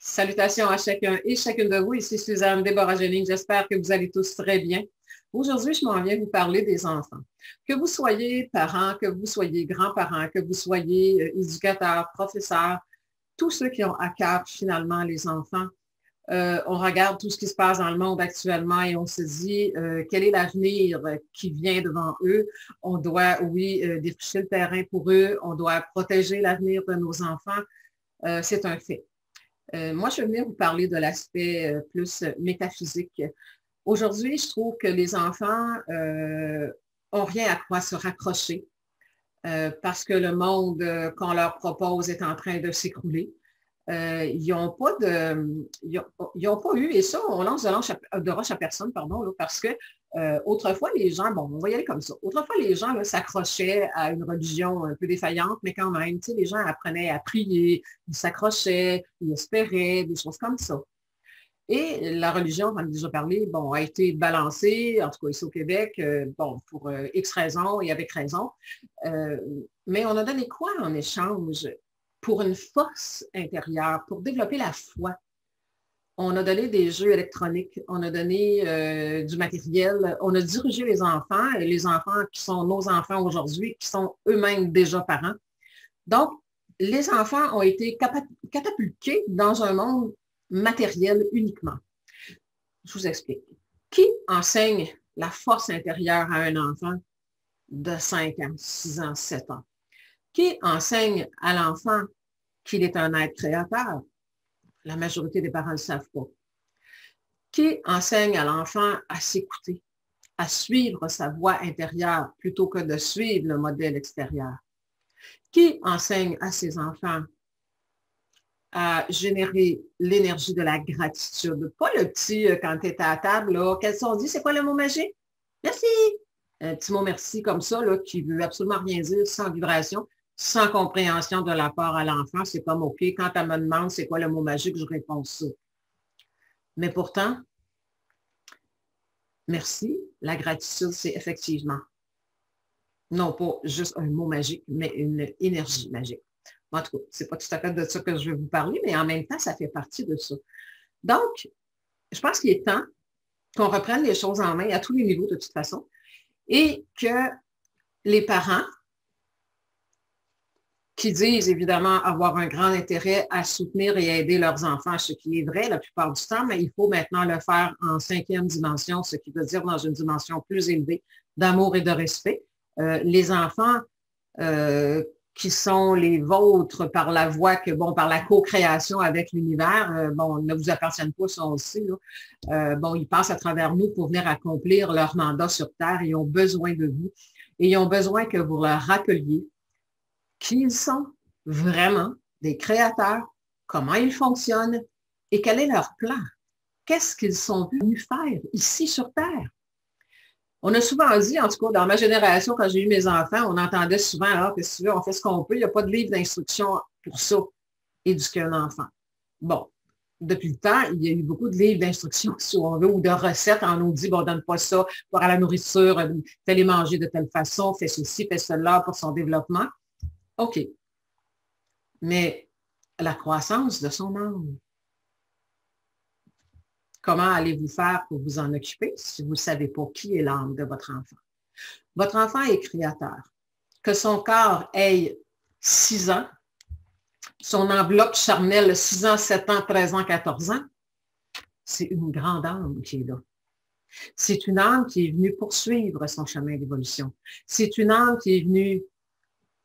Salutations à chacun et chacune de vous. Ici Suzanne Déborah-Géling. J'espère que vous allez tous très bien. Aujourd'hui, je m'en viens vous parler des enfants. Que vous soyez parents, que vous soyez grands-parents, que vous soyez éducateurs, professeurs, tous ceux qui ont à cœur finalement les enfants, on regarde tout ce qui se passe dans le monde actuellement et on se dit quel est l'avenir qui vient devant eux. On doit, oui, défricher le terrain pour eux. On doit protéger l'avenir de nos enfants. C'est un fait. Moi, je vais venir vous parler de l'aspect plus métaphysique. Aujourd'hui, je trouve que les enfants ont rien à quoi se raccrocher parce que le monde qu'on leur propose est en train de s'écrouler. Ils n'ont pas ils ont pas eu, et ça, on lance de roche à personne, pardon, là, parce que autrefois, les gens, bon, on va y aller comme ça. Autrefois, les gens s'accrochaient à une religion un peu défaillante, mais quand même, tu sais, les gens apprenaient à prier, ils s'accrochaient, ils espéraient, des choses comme ça. Et la religion, on en a déjà parlé, bon, a été balancée, en tout cas ici au Québec, bon, pour X raisons et avec raison. Euh, mais on a donné quoi en échange pour une force intérieure, pour développer la foi? On a donné des jeux électroniques, on a donné du matériel, on a dirigé les enfants qui sont nos enfants aujourd'hui, qui sont eux-mêmes déjà parents. Donc, les enfants ont été catapultés dans un monde matériel uniquement. Je vous explique. Qui enseigne la force intérieure à un enfant de 5 ans, 6 ans, 7 ans? Qui enseigne à l'enfant qu'il est un être créateur? La majorité des parents ne le savent pas. Qui enseigne à l'enfant à s'écouter, à suivre sa voix intérieure plutôt que de suivre le modèle extérieur? Qui enseigne à ses enfants à générer l'énergie de la gratitude? Pas le petit, quand tu es à la table, là, qu'elles sont dit, c'est quoi le mot magique? Merci! Un petit mot merci comme ça, là, qui ne veut absolument rien dire, sans vibration, sans compréhension de la part à l'enfant. C'est comme, OK, quand elle me demande c'est quoi le mot magique, je réponds ça. Mais pourtant, merci, la gratitude, c'est effectivement, non pas juste un mot magique, mais une énergie magique. En tout cas, ce n'est pas tout à fait de ça que je vais vous parler, mais en même temps, ça fait partie de ça. Donc, je pense qu'il est temps qu'on reprenne les choses en main à tous les niveaux de toute façon et que les parents qui disent évidemment avoir un grand intérêt à soutenir et aider leurs enfants, ce qui est vrai la plupart du temps, mais il faut maintenant le faire en 5e dimension, ce qui veut dire dans une dimension plus élevée d'amour et de respect. Les enfants qui sont les vôtres par la voie que, bon, par la co-création avec l'univers, bon, ne vous appartiennent pas, ça aussi, là. Bon, ils passent à travers nous pour venir accomplir leur mandat sur Terre. Ils ont besoin de vous et ils ont besoin que vous leur rappeliez qui ils sont vraiment, des créateurs, comment ils fonctionnent et quel est leur plan. Qu'est-ce qu'ils sont venus faire ici sur Terre? On a souvent dit, en tout cas, dans ma génération, quand j'ai eu mes enfants, on entendait souvent, alors que si tu veux, on fait ce qu'on peut, il n'y a pas de livre d'instruction pour ça, éduquer un enfant. Bon, depuis le temps, il y a eu beaucoup de livres d'instruction, si on veut, ou de recettes. On nous dit, bon, donne pas ça pour la nourriture, fais-les manger de telle façon, fais ceci, fais cela pour son développement. OK. Mais la croissance de son âme, comment allez-vous faire pour vous en occuper si vous ne savez pas qui est l'âme de votre enfant? Votre enfant est créateur. Que son corps ait 6 ans, son enveloppe charnelle 6 ans, 7 ans, 13 ans, 14 ans, c'est une grande âme qui est là. C'est une âme qui est venue poursuivre son chemin d'évolution. C'est une âme qui est venue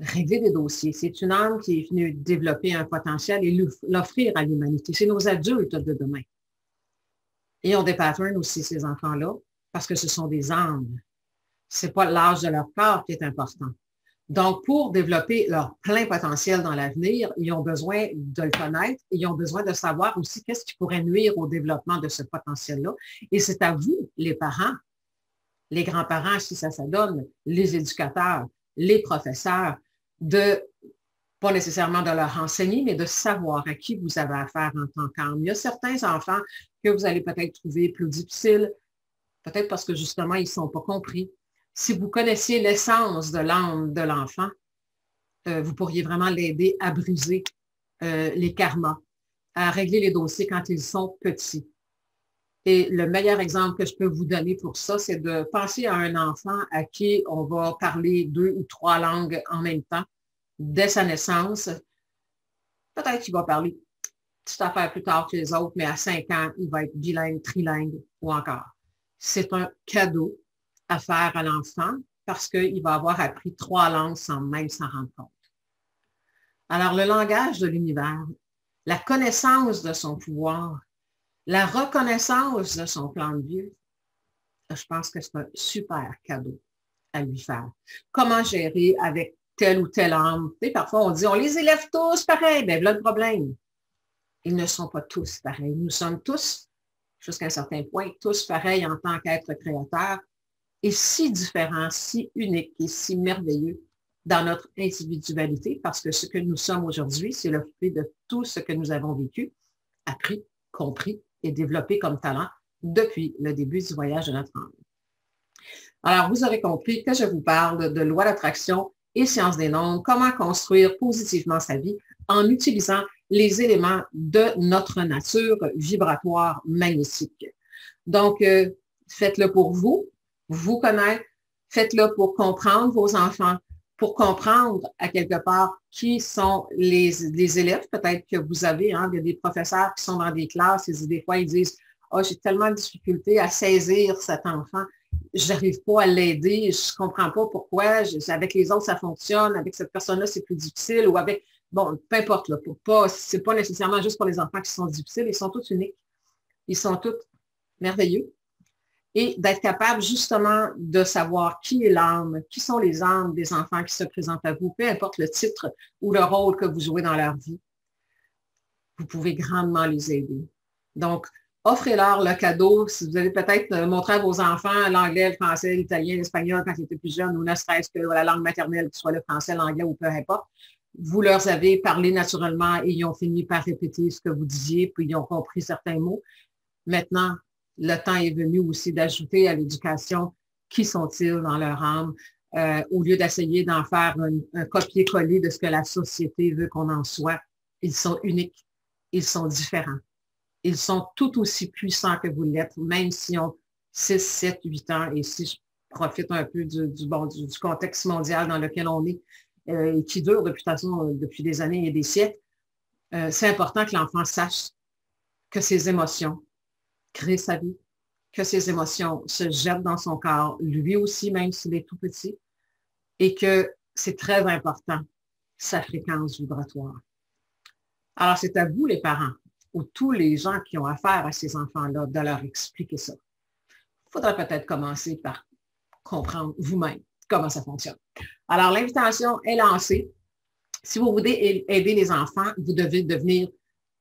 régler des dossiers. C'est une âme qui est venue développer un potentiel et l'offrir à l'humanité. C'est nos adultes de demain. Et on dépatterne aussi ces enfants-là parce que ce sont des âmes. Ce n'est pas l'âge de leur corps qui est important. Donc, pour développer leur plein potentiel dans l'avenir, ils ont besoin de le connaître et ils ont besoin de savoir aussi qu'est-ce qui pourrait nuire au développement de ce potentiel-là. Et c'est à vous, les parents, les grands-parents, si ça donne, les éducateurs, les professeurs, de, pas nécessairement de leur enseigner, mais de savoir à qui vous avez affaire en tant qu'âme. Il y a certains enfants que vous allez peut-être trouver plus difficiles, peut-être parce que justement, ils ne sont pas compris. Si vous connaissiez l'essence de l'âme de l'enfant, vous pourriez vraiment l'aider à briser les karmas. à régler les dossiers quand ils sont petits. Et le meilleur exemple que je peux vous donner pour ça, c'est de penser à un enfant à qui on va parler 2 ou 3 langues en même temps dès sa naissance. Peut-être qu'il va parler petite affaire plus tard que les autres, mais à 5 ans, il va être bilingue, trilingue ou encore. C'est un cadeau à faire à l'enfant parce qu'il va avoir appris 3 langues sans même s'en rendre compte. Alors, le langage de l'univers, la connaissance de son pouvoir, la reconnaissance de son plan de vie, je pense que c'est un super cadeau à lui faire. Comment gérer avec telle ou telle âme? Tu sais, parfois, on dit, on les élève tous pareil. Bien, voilà le problème. Ils ne sont pas tous pareils. Nous sommes tous, jusqu'à un certain point, tous pareils en tant qu'êtres créateurs et si différents, si uniques et si merveilleux dans notre individualité, parce que ce que nous sommes aujourd'hui, c'est le fruit de tout ce que nous avons vécu, appris, compris et développé comme talent depuis le début du voyage de notre âme. Alors, vous aurez compris que je vous parle de loi d'attraction et sciences des nombres, comment construire positivement sa vie en utilisant les éléments de notre nature vibratoire magnétique. Donc, faites-le pour vous, vous connaître, faites-le pour comprendre vos enfants, pour comprendre à quelque part qui sont les élèves, peut-être que vous avez, hein, il y a des professeurs qui sont dans des classes et des fois ils disent « Oh, j'ai tellement de difficulté à saisir cet enfant, je n'arrive pas à l'aider, je ne comprends pas pourquoi, avec les autres ça fonctionne, avec cette personne-là c'est plus difficile ou avec… » Bon, peu importe, là, ce n'est pas nécessairement juste pour les enfants qui sont difficiles, ils sont tous uniques, ils sont tous merveilleux. Et d'être capable justement de savoir qui est l'âme, qui sont les âmes des enfants qui se présentent à vous, peu importe le titre ou le rôle que vous jouez dans leur vie, vous pouvez grandement les aider. Donc, offrez-leur le cadeau. Si vous allez peut-être montrer à vos enfants l'anglais, le français, l'italien, l'espagnol quand ils étaient plus jeunes, ou ne serait-ce que la langue maternelle, que ce soit le français, l'anglais ou peu importe, vous leur avez parlé naturellement et ils ont fini par répéter ce que vous disiez, puis ils ont compris certains mots. Maintenant, le temps est venu aussi d'ajouter à l'éducation qui sont-ils dans leur âme, au lieu d'essayer d'en faire un copier-coller de ce que la société veut qu'on en soit. Ils sont uniques, ils sont différents. Ils sont tout aussi puissants que vous l'êtes, même si on 6, 7, 8 ans, et si je profite un peu du contexte mondial dans lequel on est, et qui dure depuis, de toute façon, depuis des années et des siècles, c'est important que l'enfant sache que ses émotions créent sa vie, que ses émotions se jettent dans son corps, lui aussi, même s'il est tout petit, et que c'est très important, sa fréquence vibratoire. Alors, c'est à vous, les parents, ou tous les gens qui ont affaire à ces enfants-là, de leur expliquer ça. Il faudrait peut-être commencer par comprendre vous-même comment ça fonctionne. Alors, l'invitation est lancée. Si vous voulez aider les enfants, vous devez devenir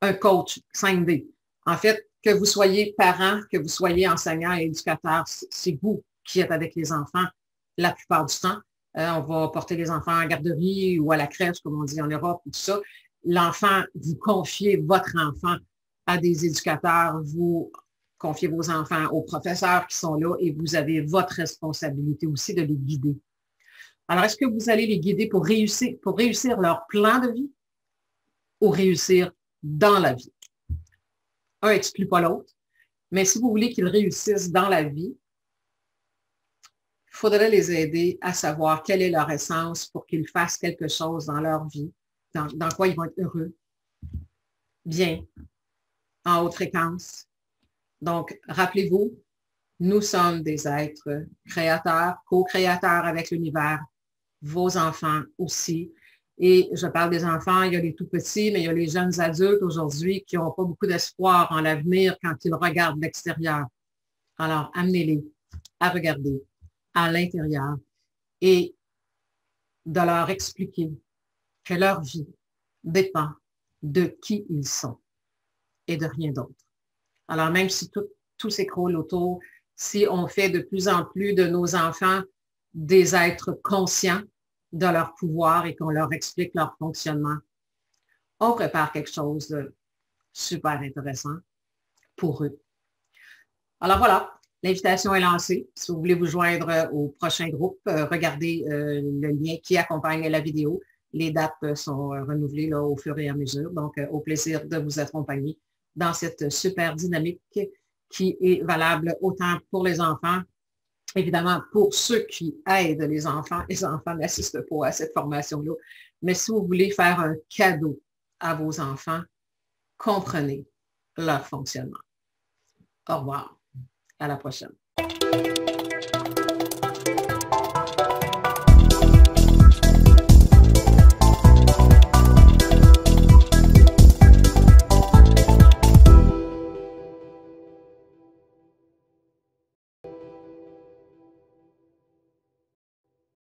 un coach 5D. En fait, que vous soyez parent, que vous soyez enseignant et éducateur, c'est vous qui êtes avec les enfants la plupart du temps. On va porter les enfants à la garderie ou à la crèche, comme on dit en Europe, ou tout ça. L'enfant, vous confiez votre enfant à des éducateurs, vous confiez vos enfants aux professeurs qui sont là et vous avez votre responsabilité aussi de les guider. Alors, est-ce que vous allez les guider pour réussir leur plan de vie ou réussir dans la vie? Un n'exclut pas l'autre, mais si vous voulez qu'ils réussissent dans la vie, il faudrait les aider à savoir quelle est leur essence pour qu'ils fassent quelque chose dans leur vie, dans quoi ils vont être heureux, bien, en haute fréquence. Donc, rappelez-vous, nous sommes des êtres créateurs, co-créateurs avec l'univers, vos enfants aussi. Et je parle des enfants, il y a les tout petits, mais il y a les jeunes adultes aujourd'hui qui n'ont pas beaucoup d'espoir en l'avenir quand ils regardent l'extérieur. Alors, amenez-les à regarder à l'intérieur et de leur expliquer que leur vie dépend de qui ils sont et de rien d'autre. Alors, même si tout s'écroule autour, si on fait de plus en plus de nos enfants des êtres conscients de leur pouvoir et qu'on leur explique leur fonctionnement, on prépare quelque chose de super intéressant pour eux. Alors voilà, l'invitation est lancée. Si vous voulez vous joindre au prochain groupe, regardez le lien qui accompagne la vidéo. Les dates sont renouvelées là, au fur et à mesure. Donc, au plaisir de vous accompagner dans cette super dynamique qui est valable autant pour les enfants, évidemment pour ceux qui aident les enfants n'assistent pas à cette formation-là. Mais si vous voulez faire un cadeau à vos enfants, comprenez leur fonctionnement. Au revoir. À la prochaine.